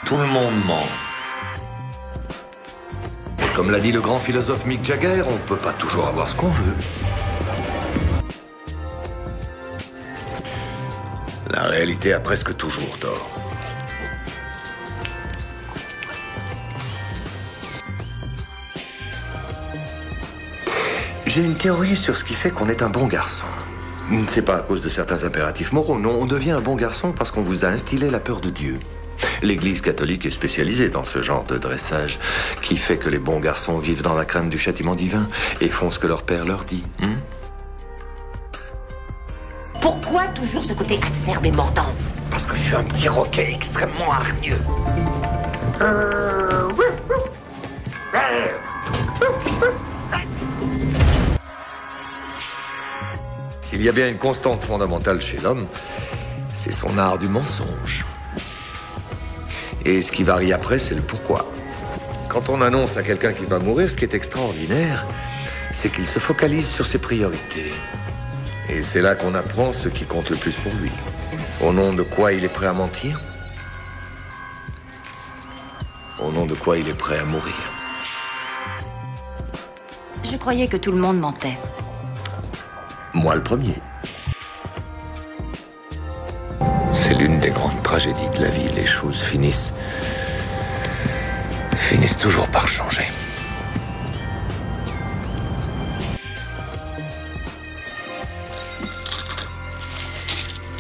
Tout le monde ment. Et comme l'a dit le grand philosophe Mick Jagger, on ne peut pas toujours avoir ce qu'on veut. La réalité a presque toujours tort. J'ai une théorie sur ce qui fait qu'on est un bon garçon. C'est pas à cause de certains impératifs moraux, non. On devient un bon garçon parce qu'on vous a instillé la peur de Dieu. L'Église catholique est spécialisée dans ce genre de dressage qui fait que les bons garçons vivent dans la crainte du châtiment divin et font ce que leur père leur dit. Pourquoi toujours ce côté acerbe et mordant? Parce que je suis un petit roquet extrêmement hargneux. S'il y a bien une constante fondamentale chez l'homme, c'est son art du mensonge. Et ce qui varie après, c'est le pourquoi. Quand on annonce à quelqu'un qu'il va mourir, ce qui est extraordinaire, c'est qu'il se focalise sur ses priorités. Et c'est là qu'on apprend ce qui compte le plus pour lui. Au nom de quoi il est prêt à mentir? Au nom de quoi il est prêt à mourir? Je croyais que tout le monde mentait. Moi le premier. C'est l'une des grandes tragédies de la vie. Les choses finissent toujours par changer.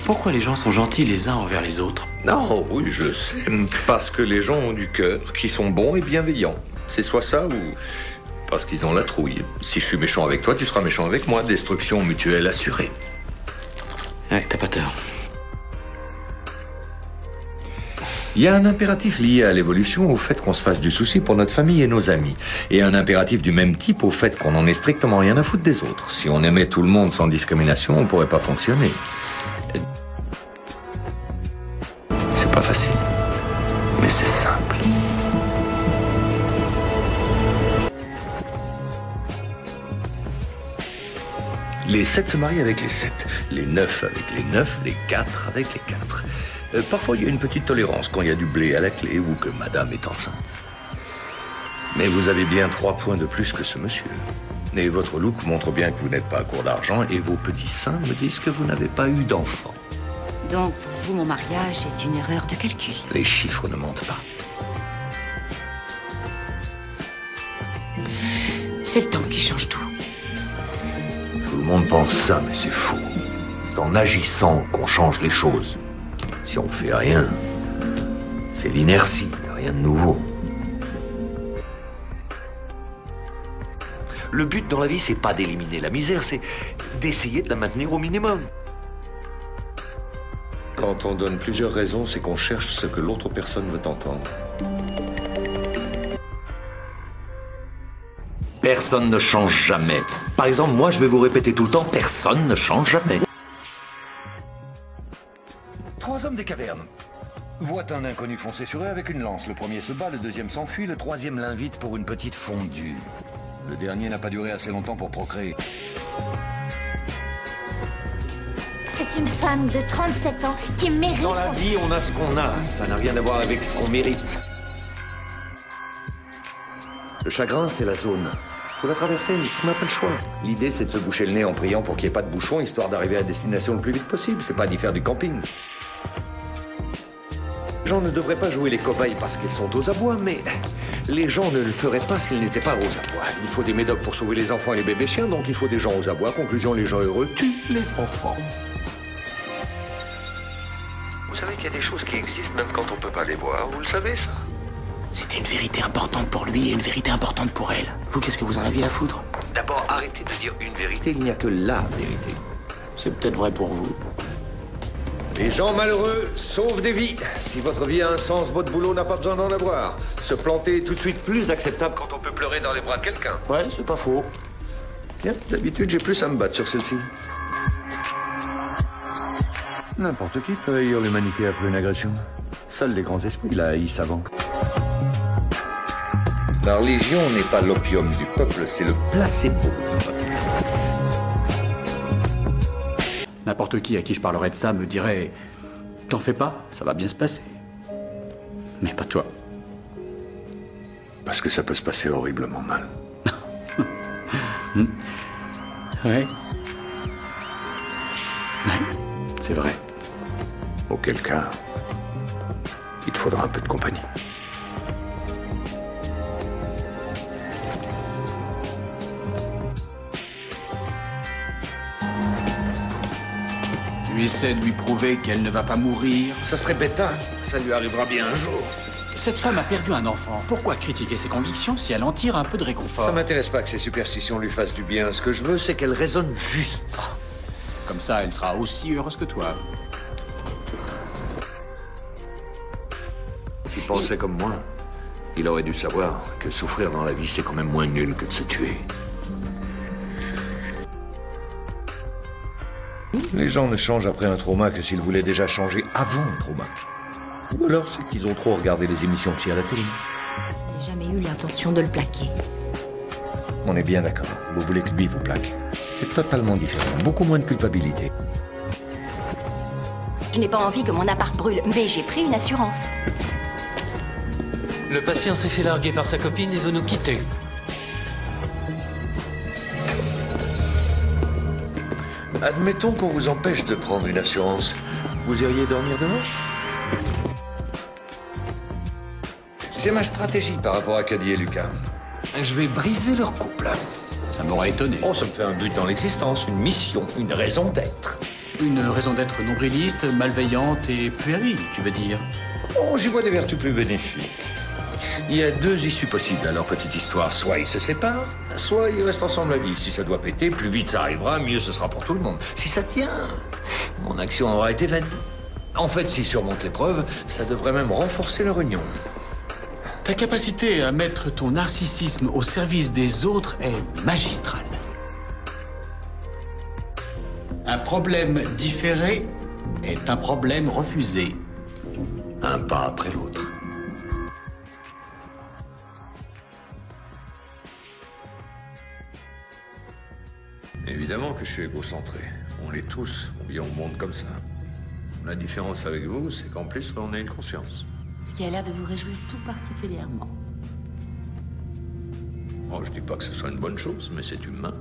Pourquoi les gens sont gentils les uns envers les autres? Non, oui, je le sais. Parce que les gens ont du cœur, qui sont bons et bienveillants. C'est soit ça ou parce qu'ils ont la trouille. Si je suis méchant avec toi, tu seras méchant avec moi. Destruction mutuelle assurée. Ouais, t'as pas tort. Il y a un impératif lié à l'évolution, au fait qu'on se fasse du souci pour notre famille et nos amis. Et un impératif du même type au fait qu'on n'en ait strictement rien à foutre des autres. Si on aimait tout le monde sans discrimination, on pourrait pas fonctionner. C'est pas facile, mais c'est simple. Les 7 se marient avec les 7, les 9 avec les 9, les 4 avec les 4. Parfois, il y a une petite tolérance quand il y a du blé à la clé ou que madame est enceinte. Mais vous avez bien 3 points de plus que ce monsieur. Et votre look montre bien que vous n'êtes pas à court d'argent et vos petits seins me disent que vous n'avez pas eu d'enfant. Donc, pour vous, mon mariage est une erreur de calcul. Les chiffres ne mentent pas. C'est le temps qui change tout. Tout le monde pense ça, mais c'est faux. C'est en agissant qu'on change les choses. Si on fait rien, c'est l'inertie, rien de nouveau. Le but dans la vie, c'est pas d'éliminer la misère, c'est d'essayer de la maintenir au minimum. Quand on donne plusieurs raisons, c'est qu'on cherche ce que l'autre personne veut entendre. Personne ne change jamais. Par exemple, moi, je vais vous répéter tout le temps, personne ne change jamais. 3 hommes des cavernes voient un inconnu foncer sur eux avec une lance. Le premier se bat, le deuxième s'enfuit, le troisième l'invite pour une petite fondue. Le dernier n'a pas duré assez longtemps pour procréer. C'est une femme de 37 ans qui mérite... Dans la vie, on a ce qu'on a. Ça n'a rien à voir avec ce qu'on mérite. Le chagrin, c'est la zone. Faut la traverser, on n'a pas le choix. L'idée, c'est de se boucher le nez en priant pour qu'il n'y ait pas de bouchon, histoire d'arriver à destination le plus vite possible. C'est pas d'y faire du camping. Les gens ne devraient pas jouer les cobayes parce qu'ils sont aux abois, mais les gens ne le feraient pas s'ils n'étaient pas aux abois. Il faut des médocs pour sauver les enfants et les bébés chiens, donc il faut des gens aux abois. Conclusion, les gens heureux tuent les enfants. Vous savez qu'il y a des choses qui existent même quand on ne peut pas les voir. Vous le savez, ça? C'était une vérité importante pour lui et une vérité importante pour elle. Vous, qu'est-ce que vous en aviez à foutre? D'abord, arrêtez de dire une vérité, il n'y a que la vérité. C'est peut-être vrai pour vous. Les gens malheureux sauvent des vies. Si votre vie a un sens, votre boulot n'a pas besoin d'en avoir. Se planter est tout de suite plus acceptable quand on peut pleurer dans les bras de quelqu'un. Ouais, c'est pas faux. Tiens, d'habitude, j'ai plus à me battre sur celle-ci. N'importe qui peut haïr l'humanité après une agression. Seuls les grands esprits la haïssent avant. La religion n'est pas l'opium du peuple, c'est le placebo du peuple. N'importe qui à qui je parlerais de ça me dirait « T'en fais pas, ça va bien se passer ». Mais pas toi. Parce que ça peut se passer horriblement mal. Ouais. Ouais, c'est vrai. Auquel cas, il te faudra un peu de compagnie. Tu essaies de lui prouver qu'elle ne va pas mourir. Ça serait bêta, ça lui arrivera bien un jour. Cette femme a perdu un enfant. Pourquoi critiquer ses convictions si elle en tire un peu de réconfort? Ça m'intéresse pas que ses superstitions lui fassent du bien. Ce que je veux, c'est qu'elle raisonne juste. Comme ça, elle sera aussi heureuse que toi. S'il pensait comme moi, il aurait dû savoir que souffrir dans la vie, c'est quand même moins nul que de se tuer. Les gens ne changent après un trauma que s'ils voulaient déjà changer avant le trauma. Ou alors c'est qu'ils ont trop regardé les émissions psy à la télé. Je n'ai jamais eu l'intention de le plaquer. On est bien d'accord. Vous voulez que lui vous plaque. C'est totalement différent. Beaucoup moins de culpabilité. Je n'ai pas envie que mon appart brûle, mais j'ai pris une assurance. Le patient s'est fait larguer par sa copine et veut nous quitter. Admettons qu'on vous empêche de prendre une assurance. Vous iriez dormir dehors? C'est ma stratégie par rapport à Caddy et Lucas. Je vais briser leur couple. Ça m'aurait étonné. Oh, ça me fait un but dans l'existence, une mission, une raison d'être. Une raison d'être nombriliste, malveillante et puérile, tu veux dire? Oh, j'y vois des vertus plus bénéfiques. Il y a deux issues possibles à leur petite histoire. Soit ils se séparent, soit ils restent ensemble à vie. Si ça doit péter, plus vite ça arrivera, mieux ce sera pour tout le monde. Si ça tient, mon action aura été vaine. En fait, s'ils surmontent l'épreuve, ça devrait même renforcer leur union. Ta capacité à mettre ton narcissisme au service des autres est magistrale. Un problème différé est un problème refusé. Un pas après l'autre. Évidemment que je suis égocentré. On l'est tous. On vit au monde comme ça. La différence avec vous, c'est qu'en plus, on a une conscience. Ce qui a l'air de vous réjouir tout particulièrement. Oh, je dis pas que ce soit une bonne chose, mais c'est humain.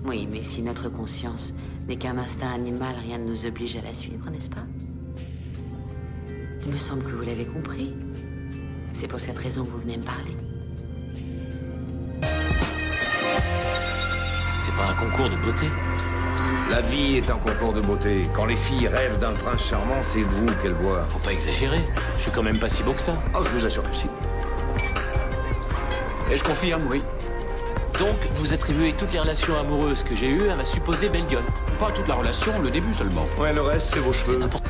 Oui, mais si notre conscience n'est qu'un instinct animal, rien ne nous oblige à la suivre, n'est-ce pas? Il me semble que vous l'avez compris. C'est pour cette raison que vous venez me parler. C'est pas un concours de beauté. La vie est un concours de beauté. Quand les filles rêvent d'un prince charmant, c'est vous qu'elles voient. Faut pas exagérer. Je suis quand même pas si beau que ça. Oh, je vous assure que si. Et je confirme, oui. Donc, vous attribuez toutes les relations amoureuses que j'ai eues à ma supposée belle gueule. Pas toute la relation, le début seulement. Ouais, le reste, c'est vos C'est cheveux. n'importe